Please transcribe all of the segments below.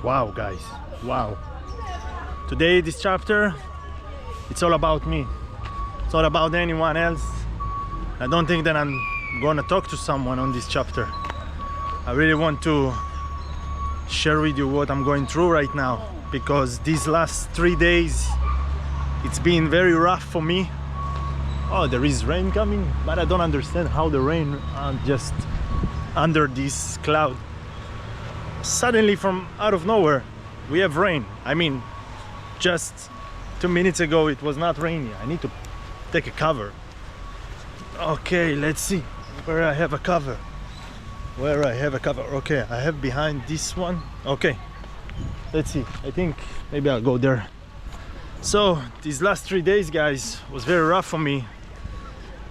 Wow, guys, wow. Today, this chapter, it's all about me. It's not about anyone else. I don't think that I'm gonna talk to someone on this chapter. I really want to share with you what I'm going through right now, because these last 3 days, it's been very rough for me. Oh, there is rain coming, but I don't understand how the rain just under this cloud. Suddenly, from out of nowhere, we have rain. I mean, just 2 minutes ago it was not rainy. I need to take a cover. Okay, let's see where I have a cover. Okay, I have behind this one. Okay, let's see. I think maybe I'll go there. So these last 3 days, guys, was very rough for me.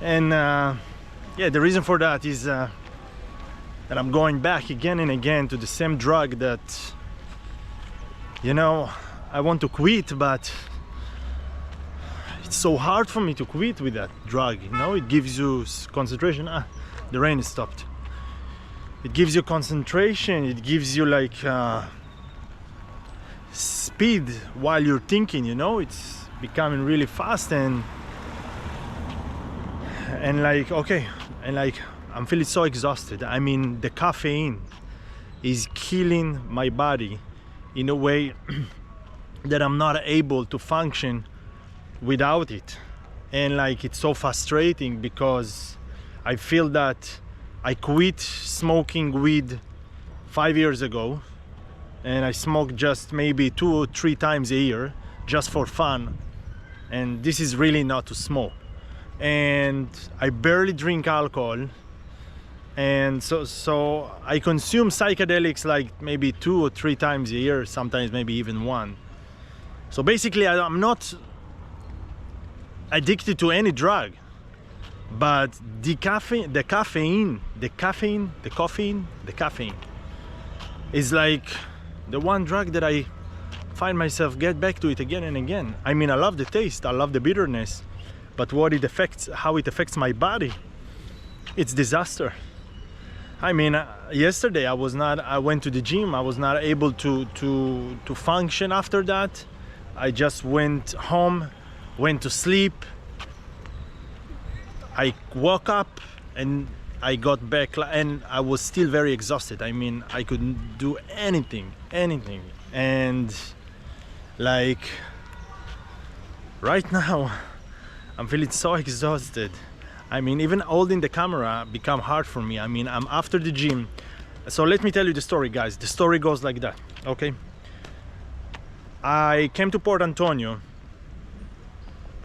And yeah, the reason for that is that I'm going back again and again to the same drug that, you know, I want to quit, but it's so hard for me to quit with that drug. You know, it gives you concentration. The rain is stopped. It gives you concentration. It gives you like speed while you're thinking. You know, it's becoming really fast and like, okay, and like I'm feeling so exhausted. I mean, the caffeine is killing my body in a way that I'm not able to function without it. And like, it's so frustrating because I feel that I quit smoking weed 5 years ago, and I smoke just maybe 2 or 3 times a year just for fun, and this is really not to smoke. And I barely drink alcohol, and so I consume psychedelics like maybe 2 or 3 times a year, sometimes maybe even 1. So basically I'm not addicted to any drug, but the caffeine is like the one drug that I find myself get back to it again and again. I mean, I love the taste, I love the bitterness, but how it affects my body, it's disaster. I mean, yesterday I went to the gym. I was not able to function after that. I just went home, went to sleep. I woke up and I got back and I was still very exhausted. I mean, I couldn't do anything. And like right now, I'm feeling so exhausted. I mean, even holding the camera become hard for me. I mean, I'm after the gym. So let me tell you the story, guys. The story goes like that, okay? I came to Port Antonio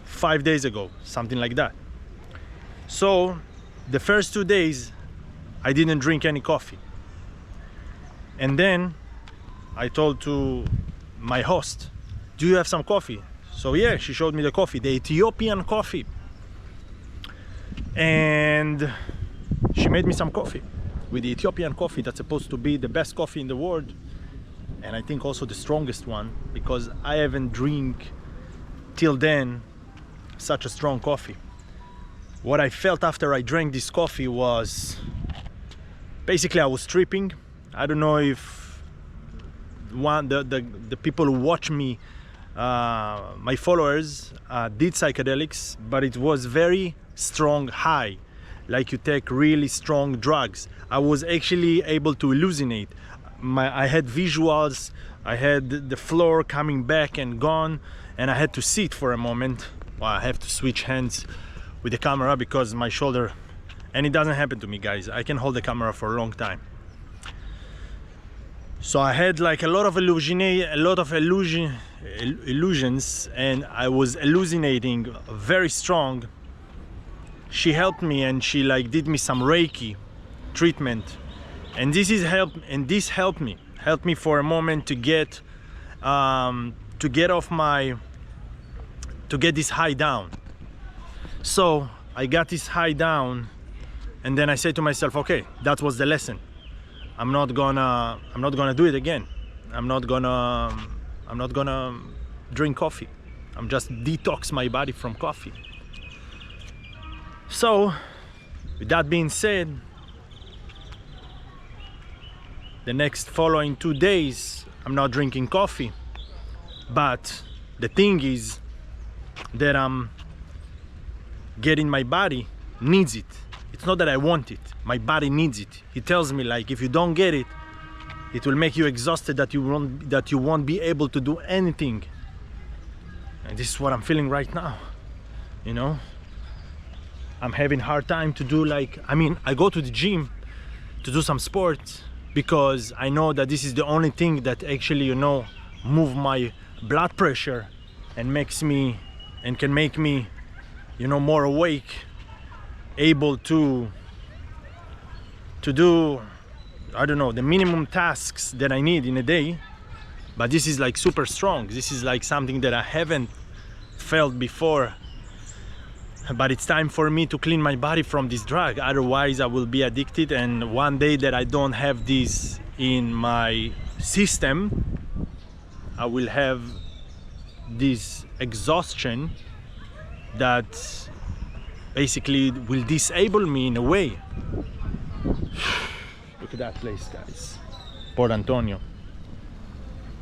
5 days ago, something like that. So the first 2 days, I didn't drink any coffee. And then I told to my host, do you have some coffee? So yeah, she showed me the coffee, the Ethiopian coffee. And she made me some coffee with the Ethiopian coffee that's supposed to be the best coffee in the world, and I think also the strongest one, because I haven't drank till then such a strong coffee. What I felt after I drank this coffee was basically I was tripping. I don't know if the people who watch me, my followers, did psychedelics, but it was very strong high, like you take really strong drugs. I was actually able to hallucinate. I had visuals, I had the floor coming back and gone, and I had to sit for a moment. Well, I have to switch hands with the camera because my shoulder, and it doesn't happen to me, guys. I can hold the camera for a long time. So I had like a lot of illusions, and I was hallucinating very strong. She helped me and she like did me some Reiki treatment, and this helped me for a moment to get this high down. So I got this high down, and then I said to myself, okay, that was the lesson. I'm not gonna do it again. I'm not gonna drink coffee. I'm just detox my body from coffee. So with that being said, the next following 2 days I'm not drinking coffee, but the thing is that I'm getting, my body needs it. It's not that I want it, my body needs it. It tells me like, if you don't get it, it will make you exhausted, that you won't be able to do anything. And this is what I'm feeling right now, you know. I'm having hard time to do, like, I mean, I go to the gym to do some sports because I know that this is the only thing that actually, you know, move my blood pressure and makes me, and can make me, you know, more awake, able to do, I don't know, the minimum tasks that I need in a day. But this is like super strong. This is like something that I haven't felt before. But it's time for me to clean my body from this drug, otherwise I will be addicted, and one day that I don't have this in my system, I will have this exhaustion that basically will disable me in a way. Look at that place, guys. Port Antonio.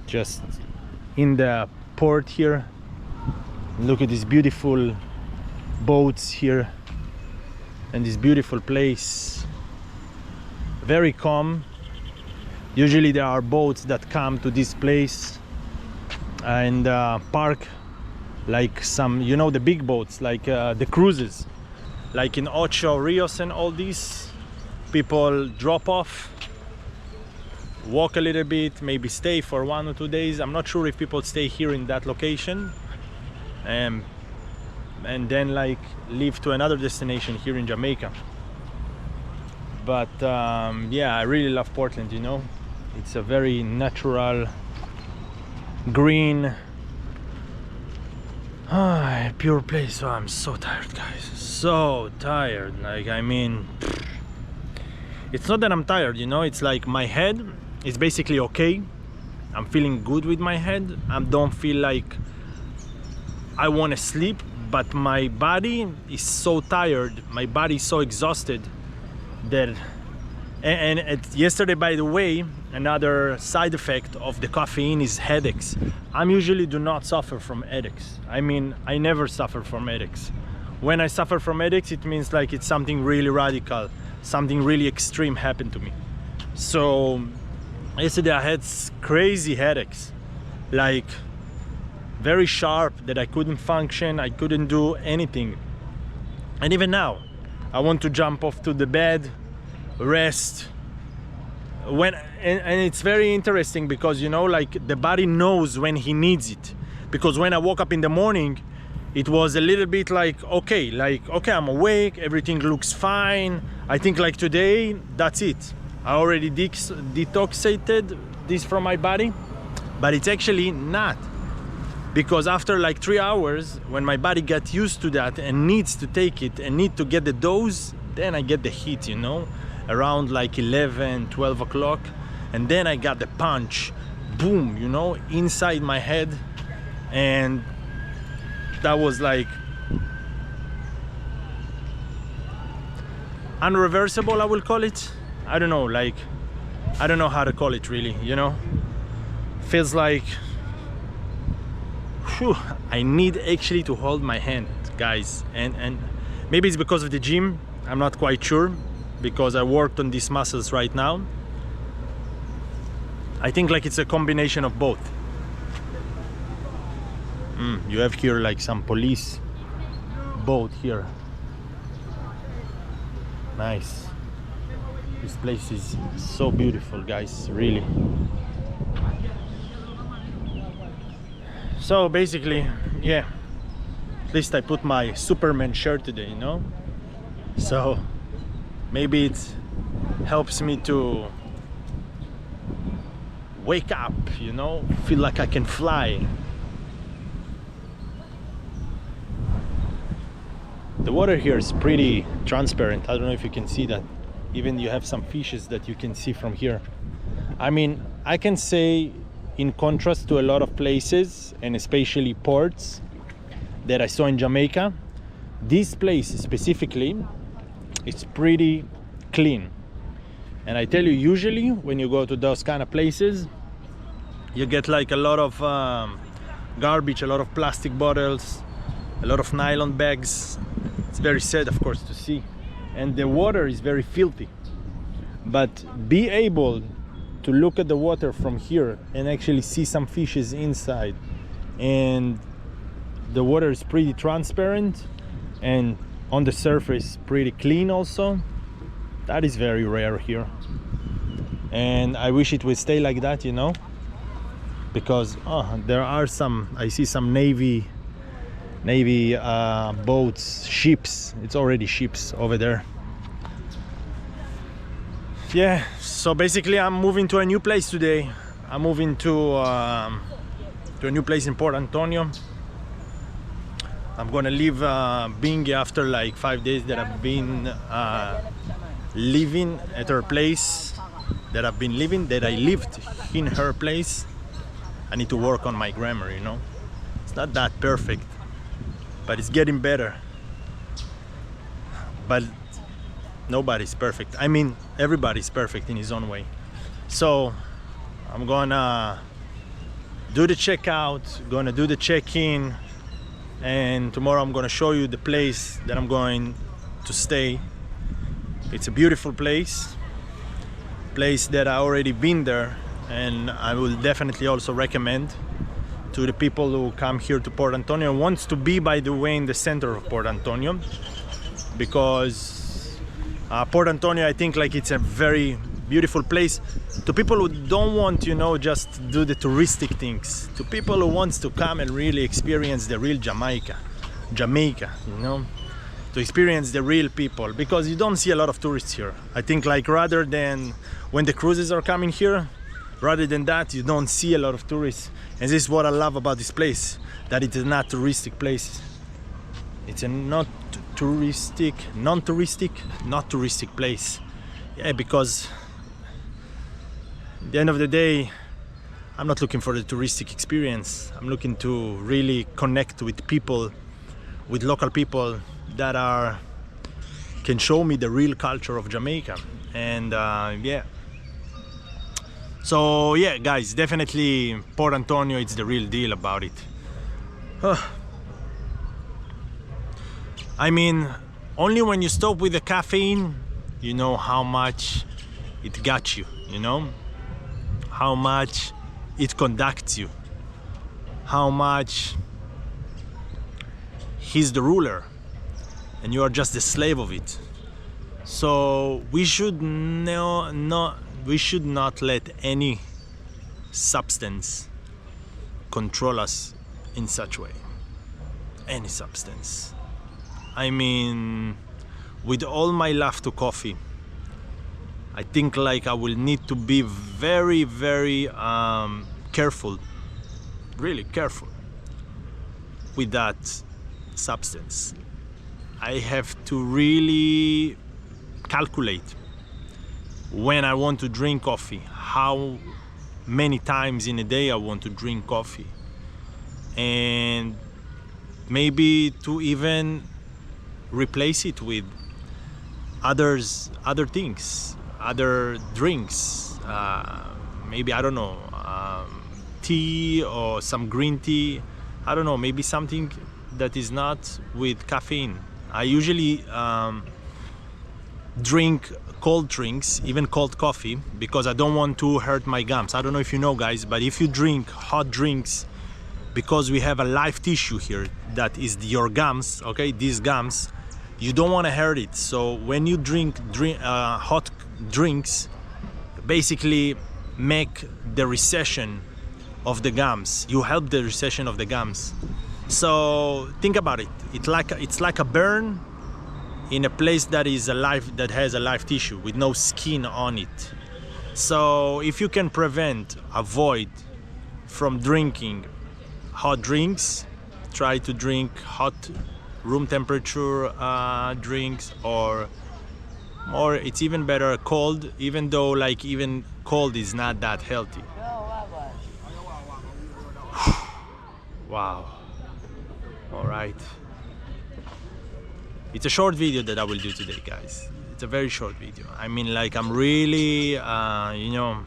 Just in the port here. Look at this beautiful boats here and this beautiful place. Very calm. Usually there are boats that come to this place and park, like some, you know, the big boats, like the cruises, like in Ocho Rios and all these. People drop off, walk a little bit, maybe stay for 1 or 2 days. I'm not sure if people stay here in that location, and then like leave to another destination here in Jamaica. But yeah, I really love Portland, you know. It's a very natural, green, pure place. Oh, I'm so tired, guys, so tired. Like, I mean, it's not that I'm tired, you know, it's like my head is basically okay. I'm feeling good with my head. I don't feel like I want to sleep, but my body is so tired, my body is so exhausted that, and yesterday, by the way, another side effect of the caffeine is headaches. I usually do not suffer from headaches. I mean, I never suffer from headaches. When I suffer from headaches, it means like it's something really radical, something really extreme happened to me. So yesterday I had crazy headaches, like very sharp, that I couldn't function, I couldn't do anything. And even now I want to jump off to the bed, rest. And it's very interesting because, you know, like the body knows when he needs it. Because when I woke up in the morning, it was a little bit like, okay, I'm awake, everything looks fine. I think like today, that's it. I already detoxated this from my body, but it's actually not. Because after like 3 hours, when my body gets used to that and needs to take it and need to get the dose, then I get the hit, you know, around like 11, 12 o'clock. And then I got the punch, boom, you know, inside my head. And that was like unreversible, I will call it. I don't know, like, I don't know how to call it really, you know. Feels like, whew, I need actually to hold my hand, guys. And maybe it's because of the gym, I'm not quite sure, because I worked on these muscles right now. I think like it's a combination of both. You have here like some police boat here. Nice. This place is so beautiful, guys, really. So basically, yeah, at least I put my Superman shirt today, you know. So maybe it helps me to wake up, you know, feel like I can fly. The water here is pretty transparent. I don't know if you can see that. Even you have some fishes that you can see from here. I mean, I can say, in contrast to a lot of places, and especially ports that I saw in Jamaica, this place specifically, it's pretty clean. And I tell you, usually when you go to those kind of places, you get like a lot of garbage, a lot of plastic bottles, a lot of nylon bags. It's very sad, of course, to see, and the water is very filthy. But be able to look at the water from here and actually see some fishes inside, and the water is pretty transparent and on the surface pretty clean also. That is very rare here, and I wish it would stay like that, you know, because there are some, I see some navy boats, ships. It's already ships over there. Yeah, so basically I'm moving to a new place today. I'm moving to a new place in Port Antonio. I'm gonna leave Bingy after like 5 days that I've been living at her place, that I lived in her place. I need to work on my grammar, you know. It's not that perfect, but it's getting better. But nobody's perfect. I mean, everybody's perfect in his own way. So I'm gonna do the checkout, gonna do the check-in, and tomorrow I'm gonna show you the place that I'm going to stay. It's a beautiful place that I already been there, and I will definitely also recommend to the people who come here to Port Antonio, wants to be, by the way, in the center of Port Antonio, because Port Antonio, I think, like, it's a very beautiful place to people who don't want, you know, just do the touristic things, to people who wants to come and really experience the real Jamaica, you know, to experience the real people, because you don't see a lot of tourists here. I think, like, rather than when the cruises are coming here, rather than that, you don't see a lot of tourists. And this is what I love about this place, that it is not touristic place. It's a not touristic place. Yeah, because at the end of the day, I'm not looking for the touristic experience. I'm looking to really connect with people, with local people that can show me the real culture of Jamaica. And yeah. So yeah, guys, definitely Port Antonio, it's the real deal about it. I mean, only when you stop with the caffeine, you know how much it got you, you know? How much it conducts you. How much he's the ruler and you are just the slave of it. So we should not let any substance control us in such way. Any substance. I mean, with all my love to coffee, I think, like, I will need to be very, very careful, really careful with that substance. I have to really calculate when I want to drink coffee, how many times in a day I want to drink coffee, and maybe to even replace it with other things, other drinks, maybe, I don't know, tea or some green tea, I don't know, maybe something that is not with caffeine. I usually drink cold drinks, even cold coffee, because I don't want to hurt my gums. I don't know if you know, guys, but if you drink hot drinks, because we have a live tissue here that is your gums, okay, these gums, you don't want to hurt it. So when you drink hot drinks, basically make the recession of the gums. You help the recession of the gums. So think about it. It's like a burn in a place that is alive, that has a live tissue with no skin on it. So if you can avoid from drinking hot drinks, try to drink hot room temperature drinks, or it's even better cold, even though, like, even cold is not that healthy. Wow. All right. It's a short video that I will do today, guys. It's a very short video. I mean, like, I'm really, you know,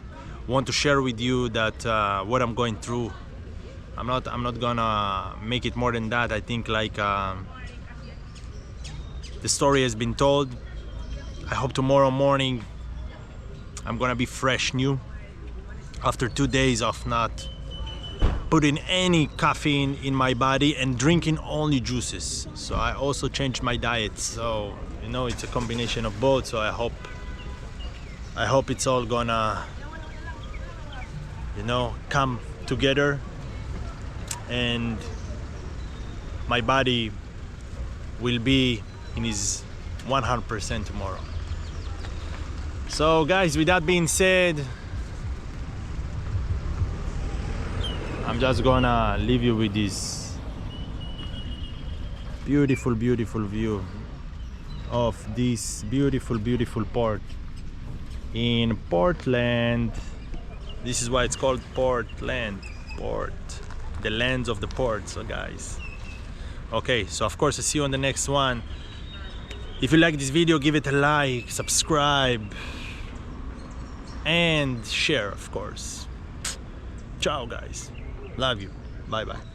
want to share with you that what I'm going through. I'm not gonna make it more than that. I think like the story has been told. I hope tomorrow morning I'm gonna be fresh new after 2 days of not putting any caffeine in my body and drinking only juices. So I also changed my diet, so you know, it's a combination of both. So I hope it's all gonna, you know, come together and my body will be in his 100% tomorrow. So guys, with that being said, I'm just gonna leave you with this beautiful view of this beautiful port in Portland. This is why it's called Portland, the lands of the port. So guys, okay, so of course I'll see you on the next one. If you like this video, give it a like, subscribe and share, of course. Ciao guys, love you, bye bye.